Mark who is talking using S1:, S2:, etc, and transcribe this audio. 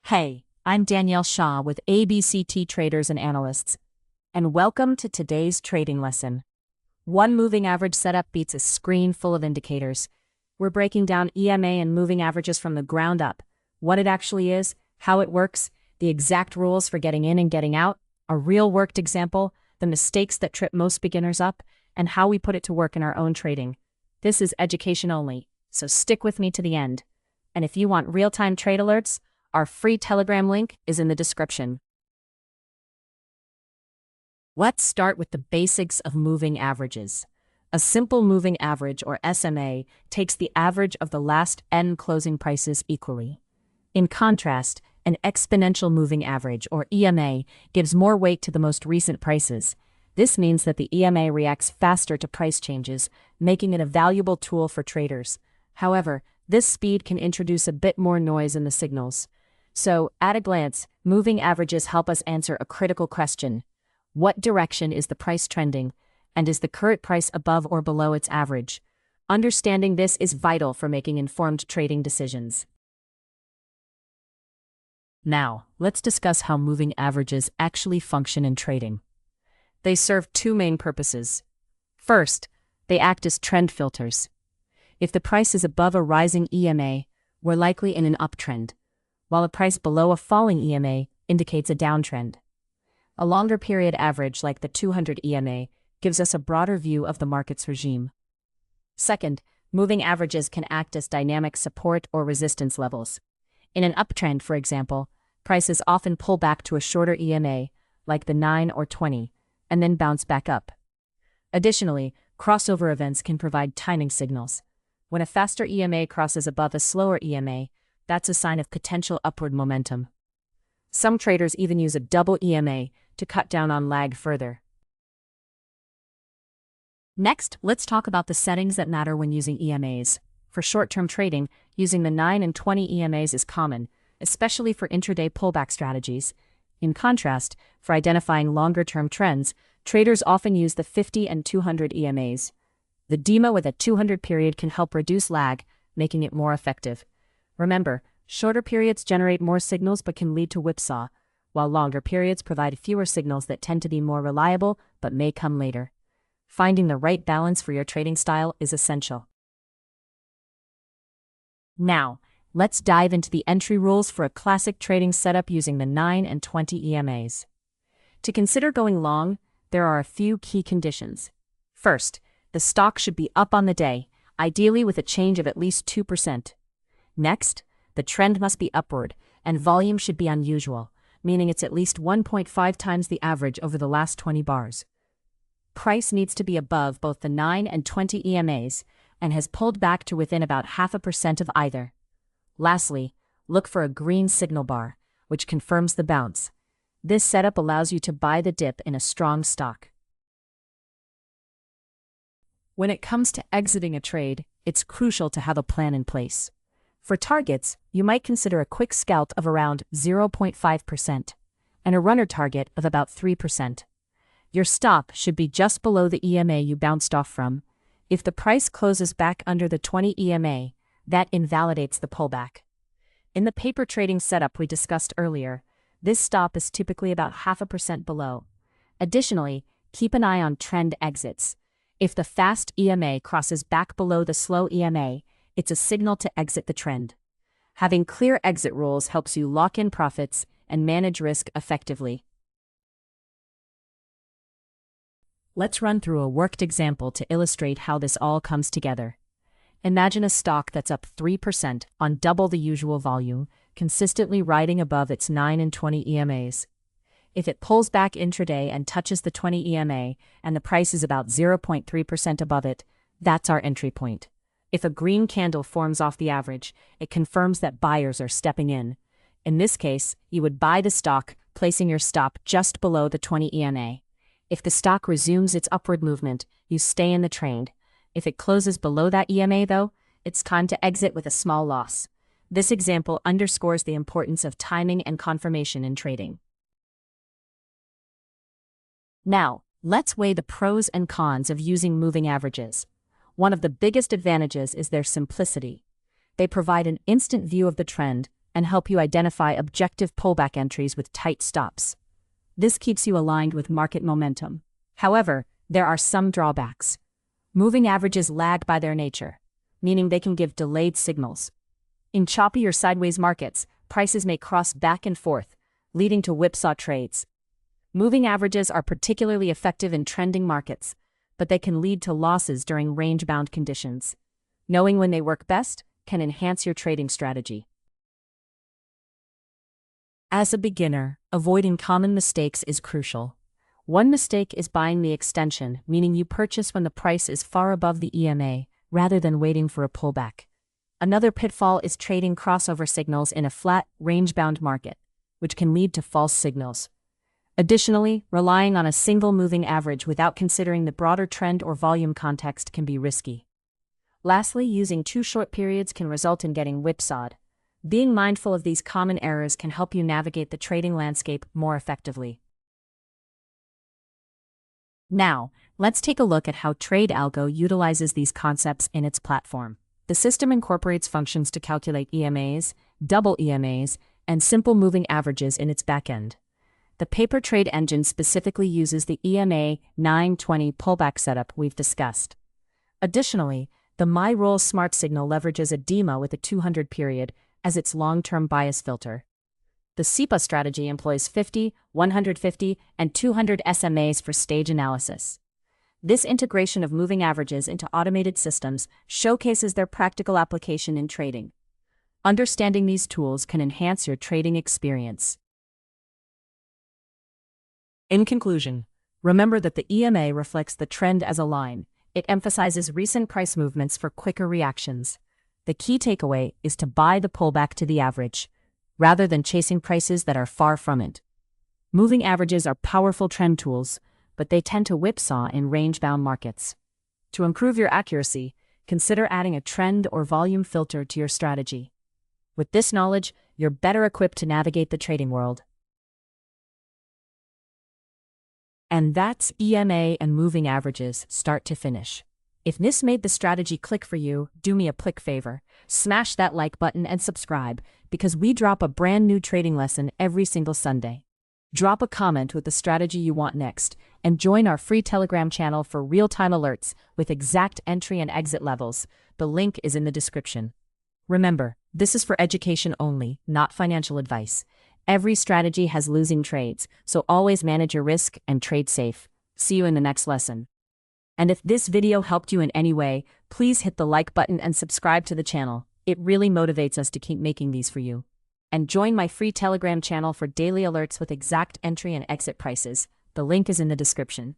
S1: Hey, I'm Danielle Shaw with ABCT Traders and Analysts, and welcome to today's trading lesson. One moving average setup beats a screen full of indicators. We're breaking down EMA and moving averages from the ground up, what it actually is, how it works, the exact rules for getting in and getting out, a real worked example, the mistakes that trip most beginners up, and how we put it to work in our own trading. This is education only, so stick with me to the end. And if you want real-time trade alerts, our free Telegram link is in the description. Let's start with the basics of moving averages. A simple moving average, or SMA, takes the average of the last n closing prices equally. In contrast, an exponential moving average, or EMA, gives more weight to the most recent prices. This means that the EMA reacts faster to price changes, making it a valuable tool for traders. However, this speed can introduce a bit more noise in the signals. So, at a glance, moving averages help us answer a critical question. What direction is the price trending, and is the current price above or below its average? Understanding this is vital for making informed trading decisions. Now, let's discuss how moving averages actually function in trading. They serve two main purposes. First, they act as trend filters. If the price is above a rising EMA, we're likely in an uptrend, while a price below a falling EMA indicates a downtrend. A longer period average, like the 200 EMA, gives us a broader view of the market's regime. Second, moving averages can act as dynamic support or resistance levels. In an uptrend, for example, prices often pull back to a shorter EMA, like the 9 or 20, and then bounce back up. Additionally, crossover events can provide timing signals. When a faster EMA crosses above a slower EMA, that's a sign of potential upward momentum. Some traders even use a double EMA to cut down on lag further. Next, let's talk about the settings that matter when using EMAs. For short-term trading, using the 9 and 20 EMAs is common, especially for intraday pullback strategies. In contrast, for identifying longer-term trends, traders often use the 50 and 200 EMAs. The DEMA with a 200 period can help reduce lag, making it more effective. Remember, shorter periods generate more signals but can lead to whipsaw, while longer periods provide fewer signals that tend to be more reliable but may come later. Finding the right balance for your trading style is essential. Now, let's dive into the entry rules for a classic trading setup using the 9 and 20 EMAs. To consider going long, there are a few key conditions. First, the stock should be up on the day, ideally with a change of at least 2%. Next, the trend must be upward, and volume should be unusual, meaning it's at least 1.5 times the average over the last 20 bars. Price needs to be above both the 9 and 20 EMAs, and has pulled back to within about 0.5% of either. Lastly, look for a green signal bar, which confirms the bounce. This setup allows you to buy the dip in a strong stock. When it comes to exiting a trade, it's crucial to have a plan in place. For targets, you might consider a quick scalp of around 0.5% and a runner target of about 3%. Your stop should be just below the EMA you bounced off from. If the price closes back under the 20 EMA, that invalidates the pullback. In the paper trading setup we discussed earlier, this stop is typically about 0.5% below. Additionally, keep an eye on trend exits. If the fast EMA crosses back below the slow EMA, it's a signal to exit the trend. Having clear exit rules helps you lock in profits and manage risk effectively. Let's run through a worked example to illustrate how this all comes together. Imagine a stock that's up 3% on double the usual volume, consistently riding above its 9 and 20 EMAs. If it pulls back intraday and touches the 20 EMA, and the price is about 0.3% above it, that's our entry point. If a green candle forms off the average, it confirms that buyers are stepping in. In this case, you would buy the stock, placing your stop just below the 20 EMA. If the stock resumes its upward movement, you stay in the trade. If it closes below that EMA, though, it's time to exit with a small loss. This example underscores the importance of timing and confirmation in trading. Now, let's weigh the pros and cons of using moving averages. One of the biggest advantages is their simplicity. They provide an instant view of the trend, and help you identify objective pullback entries with tight stops. This keeps you aligned with market momentum. However, there are some drawbacks. Moving averages lag by their nature, meaning they can give delayed signals. In choppy or sideways markets, prices may cross back and forth, leading to whipsaw trades. Moving averages are particularly effective in trending markets, but they can lead to losses during range-bound conditions. Knowing when they work best can enhance your trading strategy. As a beginner, avoiding common mistakes is crucial. One mistake is buying the extension, meaning you purchase when the price is far above the EMA, rather than waiting for a pullback. Another pitfall is trading crossover signals in a flat, range-bound market, which can lead to false signals. Additionally, relying on a single moving average without considering the broader trend or volume context can be risky. Lastly, using too short periods can result in getting whipsawed. Being mindful of these common errors can help you navigate the trading landscape more effectively. Now, let's take a look at how TradeAlgo utilizes these concepts in its platform. The system incorporates functions to calculate EMAs, double EMAs, and simple moving averages in its backend. The paper trade engine specifically uses the EMA 920 pullback setup we've discussed. Additionally, the MyRoll Smart Signal leverages a DEMA with a 200 period as its long-term bias filter. The SEPA strategy employs 50, 150, and 200 SMAs for stage analysis. This integration of moving averages into automated systems showcases their practical application in trading. Understanding these tools can enhance your trading experience. In conclusion, remember that the EMA reflects the trend as a line. It emphasizes recent price movements for quicker reactions. The key takeaway is to buy the pullback to the average, rather than chasing prices that are far from it. Moving averages are powerful trend tools, but they tend to whipsaw in range-bound markets. To improve your accuracy, consider adding a trend or volume filter to your strategy. With this knowledge, you're better equipped to navigate the trading world. And that's EMA and moving averages, start to finish. If this made the strategy click for you, do me a quick favor. Smash that like button and subscribe, because we drop a brand new trading lesson every single Sunday. Drop a comment with the strategy you want next, and join our free Telegram channel for real-time alerts with exact entry and exit levels. The link is in the description. Remember, this is for education only, not financial advice. Every strategy has losing trades, so always manage your risk and trade safe. See you in the next lesson. And if this video helped you in any way, please hit the like button and subscribe to the channel. It really motivates us to keep making these for you. And join my free Telegram channel for daily alerts with exact entry and exit prices. The link is in the description.